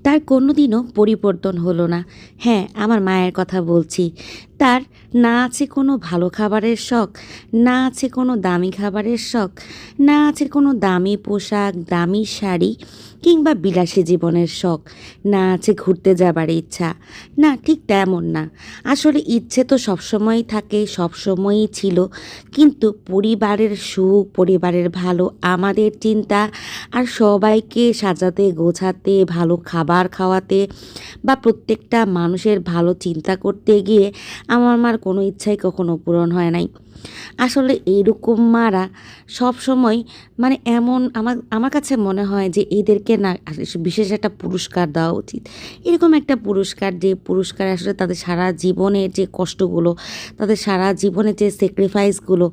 তার কোনোদিনও পরিবর্তন হলো না। হ্যাঁ, আমার মায়ের কথা বলছি। তার না আছে কোনো ভালো খাবারের শখ, না আছে কোনো দামি খাবারের শখ, না আছে কোনো দামি পোশাক, দামি শাড়ি কিংবা বিলাসী জীবনের শখ, না আছে ঘুরতে যাবার ইচ্ছা। না, ঠিক তেমন না। আসলে ইচ্ছে তো সবসময়ই থাকে, সবসময়ই ছিল। কিন্তু পরিবারের সুখ, পরিবারের ভালো, আমাদের চিন্তা আর সবাইকে সাজাতে, গোছাতে, ভালো খাবার খাওয়াতে বা প্রত্যেকটা মানুষের ভালো চিন্তা করতে গিয়ে আমার মার কোনো ইচ্ছাই কখনো পূরণ হয় নাই। আসলে এইরকম মারা সবসময় মানে এমন আমার আমার কাছে মনে হয় যে এদেরকে না বিশেষ একটা পুরস্কার দেওয়া উচিত। এরকম একটা পুরস্কার, যে পুরস্কার আসলে তাদের সারা জীবনের যে কষ্টগুলো, তাদের সারা জীবনের যে স্যাক্রিফাইসগুলো,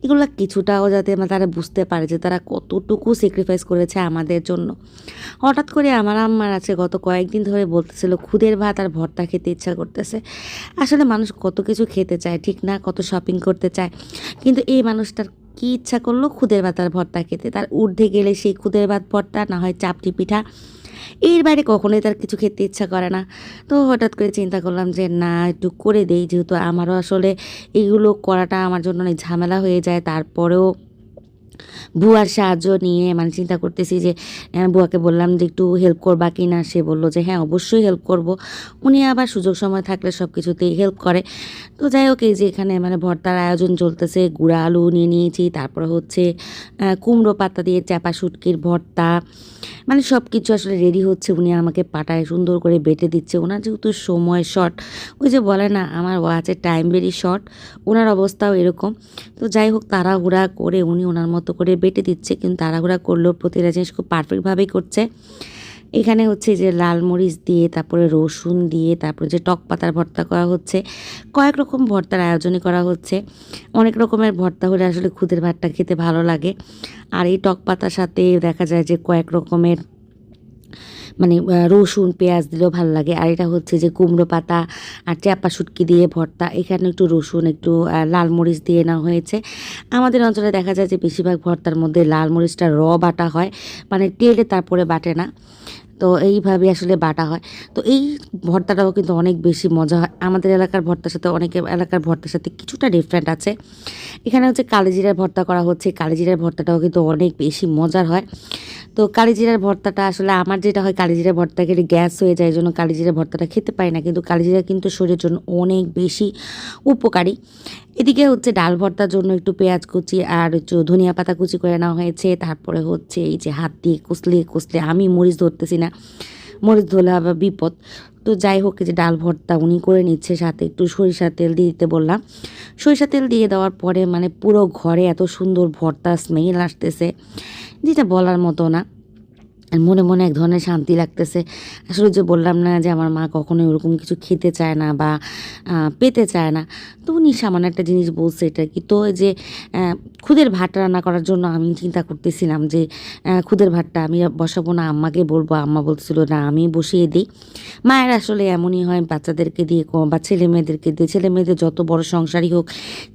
এগুলো কিছুটাও যাতে তারা বুঝতে পারে যে তারা কতটুকু স্যাক্রিফাইস করেছে আমাদের জন্য। হঠাৎ করে আমার আম্মার আছে গত কয়েকদিন ধরে বলতেছিল খুদের ভাত আর ভর্তা খেতে ইচ্ছা করতেছে। আসলে মানুষ কত কিছু খেতে চায়, ঠিক না? কত শপিং করতে চায়। কিন্তু এই মানুষটার কি ইচ্ছা করলো খুদের ভাত আর ভর্তা খেতে। তার ঊর্ধ্বে গেলে সেই খুদের ভাত ভর্তা, না হয় চাপটি পিঠা। এর বাইরে কখনোই তার কিছু খেতে ইচ্ছা করে না। তো হঠাৎ করে চিন্তা করলাম যে না, একটু করে দেই, যেহেতু আমারও আসলে এগুলো করাটা আমার জন্য অনেক ঝামেলা হয়ে যায়। তারপরেও বুয়ার সাহায্য নিয়ে চিন্তা করতেছি যে বুয়াকে বললাম যে একটু হেল্প করবা কি না। সে বলল যে হ্যাঁ, অবশ্যই হেল্প করব। উনি আবার সুযোগ সময় থাকলে সব কিছুতেই হেল্প করে। তো যাই হোক, এই যে এখানে ভর্তার আয়োজন চলতেছে। গুঁড়া আলু নিয়ে নিয়েছি, তারপরে হচ্ছে কুমড়ো পাতা দিয়ে চাপা শুটকির ভর্তা, সব কিছু আসলে রেডি হচ্ছে। উনি আমাকে পাটায় সুন্দর করে বেটে দিচ্ছে। ওনার যেহেতু সময় শর্ট, ওই যে বলে না আমার ওয়াচের টাইম ভেরি শর্ট, ওনার অবস্থাও এরকম। তো যাই হোক, তাড়াহুড়া করে উনি ওনার মতো করে বেটে দিচ্ছে, কিন্তু তাড়াহুড়া করলেও প্রতিটা জিনিস খুব পারফেক্টভাবেই করছে। এখানে হচ্ছে যে লাল মরিচ দিয়ে, তারপরে রসুন দিয়ে, তারপরে যে টক পাতার ভর্তা করা হচ্ছে। কয়েক রকম ভর্তার আয়োজনই করা হচ্ছে। অনেক রকমের ভর্তা হলে আসলে খুদের ভাতটা খেতে ভালো লাগে। আর এই টক পাতার সাথে দেখা যায় যে কয়েক রকমের রসুন পেঁয়াজ দিলেও ভালো লাগে। আর এটা হচ্ছে যে কুমড়ো পাতা আর চাপা শুটকি দিয়ে ভর্তা। এখানে একটু রসুন, একটু লাল মরিচ দিয়ে নেওয়া হয়েছে। আমাদের অঞ্চলে দেখা যায় যে বেশিরভাগ ভর্তার মধ্যে লাল মরিচটা বাটা হয়, টেলে তারপরে বাটে না। তো এইভাবে আসলে বাটা হয়। তো এই ভর্তাটাও কিন্তু অনেক বেশি মজা হয়। আমাদের এলাকার ভর্তার সাথে অনেক এলাকার ভর্তার সাথে কিছুটা ডিফারেন্ট আছে। এখানে হচ্ছে কালিজিরার ভর্তা করা হচ্ছে। কালিজিরার ভর্তাটাও কিন্তু অনেক বেশি মজার হয়। তো কালিজিরার ভর্তাটা আসলে আমার যেটা হয়, কালিজিরা ভর্তা খেলে গ্যাস হয়ে যায়, এই জন্য কালিজিরা ভর্তাটা খেতে পারি না। কিন্তু কালিজিরা কিন্তু শরীরের জন্য অনেক বেশি উপকারী। এদিকে হচ্ছে ডাল ভর্তার জন্য একটু পেঁয়াজ কুচি আর একটু ধনিয়া পাতা কুচি করে নেওয়া হয়েছে। তারপরে হচ্ছে এই যে হাত দিয়ে কুচলে কুচলে, আমি মরিচ ধরতেছি না, মরিচ ধরলে আবার বিপদ। তো যাই হোক, এই যে ডাল ভর্তা উনি করে নিচ্ছে, সাথে একটু সরিষার তেল দিয়ে দিতে বললাম। সরিষার তেল দিয়ে দেওয়ার পরে পুরো ঘরে এত সুন্দর ভর্তা স্মেল আসতেছে, যেটা বলার মতো না। আর মনে মনে এক ধরনের শান্তি লাগতেছে। আসলে যে বললাম না যে আমার মা কখনোই ওরকম কিছু খেতে চায় না বা পেতে চায় না। তো উনি সামান্য একটা জিনিস বলছে, এটা কি, তো এই যে খুদের ভাত রান্না করার জন্য আমি চিন্তা করতেছিলাম যে খুদের ভাতটা আমি বসাবো না, আম্মাকে বলবো। আম্মা বলছিল না, আমি বসিয়ে দিই। মায়ের আসলে এমনই হয়, বাচ্চাদেরকে দিয়ে বা ছেলে মেয়েদেরকে দিয়ে, ছেলে মেয়েদের যত বড় সংসারই হোক,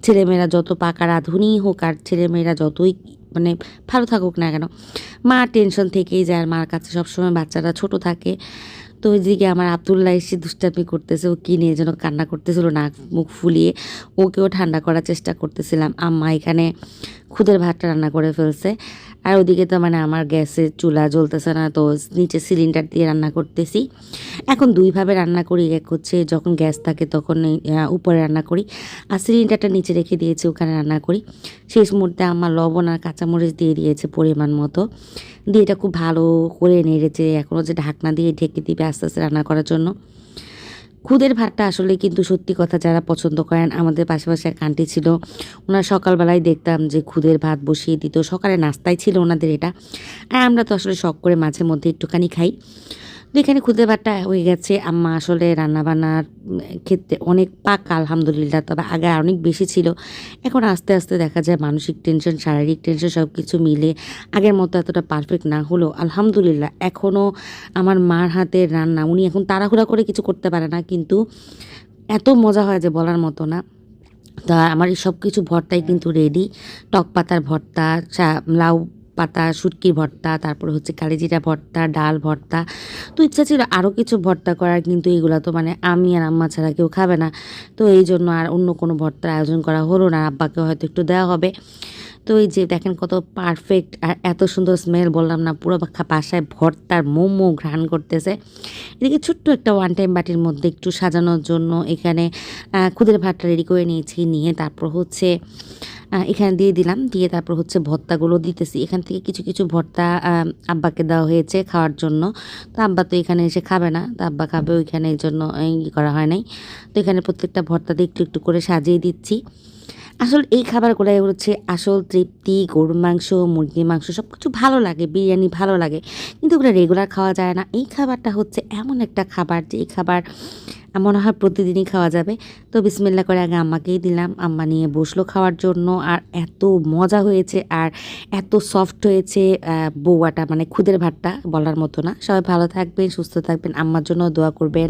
ছেলেমেয়েরা যত পাকা রাঁধুনি হোক, আর ছেলেমেয়েরা যতই ভালো থাকুক না কেন, মা টেনশন থেকেই যায়। আর মার কাছে সবসময় বাচ্চারা ছোট থাকে। তো ওইদিকে আমার আব্দুল্লাহ এসে দুষ্টামি করতেছে, ও কিনে যেন কান্না করতেছিল, নাক মুখ ফুলিয়ে। ওকেও ঠান্ডা করার চেষ্টা করতেছিলাম। আম্মা এখানে খুদের ভাতটা রান্না করে ফেলছে। আর ওদিকে তো আমার গ্যাসের চুলা জ্বলতেছে না, তো নিচে সিলিন্ডার দিয়ে রান্না করতেছি। এখন দুইভাবে রান্না করি। এক হচ্ছে যখন গ্যাস থাকে তখন উপরে রান্না করি, আর সিলিন্ডারটা নিচে রেখে দিয়েছি, ওখানে রান্না করি। শেষ মুহূর্তে আমার লবণ আর কাঁচামরিচ দিয়ে দিয়েছে পরিমাণ মতো, দিয়ে এটা খুব ভালো করে নেড়েছে। এখনও যে ঢাকনা দিয়ে ঢেকে দিবে আস্তে আস্তে রান্না করার জন্য। খুদের ভাতটা আসলে কিন্তু সত্যি কথা, যারা পছন্দ করেন, আমাদের পাশাপাশি এক আন্টি ছিল, ওনার সকালবেলায় দেখতাম যে খুদের ভাত বসিয়ে দিত, সকালে নাস্তায় ছিল ওনাদের এটা। আর আমরা তো আসলে শখ করে মাঝে মধ্যে একটুখানি খাই। তো এখানে খুদের ভাতটা হয়ে গেছে। আম্মা আসলে রান্নাবান্নার ক্ষেত্রে অনেক পাকা আলহামদুলিল্লাহ, তবে আগে অনেক বেশি ছিল। এখন আস্তে আস্তে দেখা যায় মানসিক টেনশন, শারীরিক টেনশন সব কিছু মিলে আগের মতো এতটা পারফেক্ট না হলেও আলহামদুলিল্লাহ এখনও আমার মার হাতের রান্না, উনি এখন তাড়াহুড়া করে কিছু করতে পারে না, কিন্তু এত মজা হয় যে বলার মতো না। তা আমার এই সব কিছু ভর্তাই কিন্তু রেডি। টক পাতার ভর্তা, লাউ পাতা শুটকির ভর্তা, তারপরে হচ্ছে কালিজিরা ভর্তা, ডাল ভর্তা। তো ইচ্ছা ছিল আরও কিছু ভর্তা করার, কিন্তু এগুলো তো মানে আমি আর আম্মা ছাড়া কেউ খাবে না। তো এই জন্য আর অন্য কোনো ভর্তার আয়োজন করা হলো না। আব্বাকে হয়তো একটু দেওয়া হবে। তো এই যে দেখেন কত পারফেক্ট আর এত সুন্দর স্মেল, বললাম না পুরো বাসায় ভর্তার মোমো ঘ্রাণ করতেছে। এদিকে ছোট্ট একটা ওয়ান টাইম বাটির মধ্যে একটু সাজানোর জন্য এখানে খুদের ভাতটা রেডি করে নিয়েছি, নিয়ে তারপর হচ্ছে এখানে দিয়ে দিলাম, দিয়ে তারপর হচ্ছে ভর্তাগুলো দিতেছি। এখান থেকে কিছু কিছু ভর্তা আব্বাকে দেওয়া হয়েছে খাওয়ার জন্য। তো আব্বা তো এখানে এসে খাবে না, তো আব্বা খাবে ওইখানে, এই জন্য করা হয় নাই। তো এখানে প্রত্যেকটা ভর্তাতে একটু একটু করে সাজিয়ে দিচ্ছি। আসলে এই খাবারগুলাই হচ্ছে আসল তৃপ্তি। গরুর মাংস, মুরগির মাংস সব কিছু ভালো লাগে, বিরিয়ানি ভালো লাগে, কিন্তু ওগুলো রেগুলার খাওয়া যায় না। এই খাবারটা হচ্ছে এমন একটা খাবার যে এই খাবার মনে হয় প্রতিদিনই খাওয়া যাবে। তো বিসমিল্লাহ করে আগে আম্মাকেই দিলাম, আম্মা নিয়ে বসলো খাওয়ার জন্য। আর এত মজা হয়েছে আর এত সফট হয়েছে বৌয়াটা, মানে খুদের ভাতটা বলার মতো না। সবাই ভালো থাকবেন, সুস্থ থাকবেন, আম্মার জন্য দোয়া করবেন।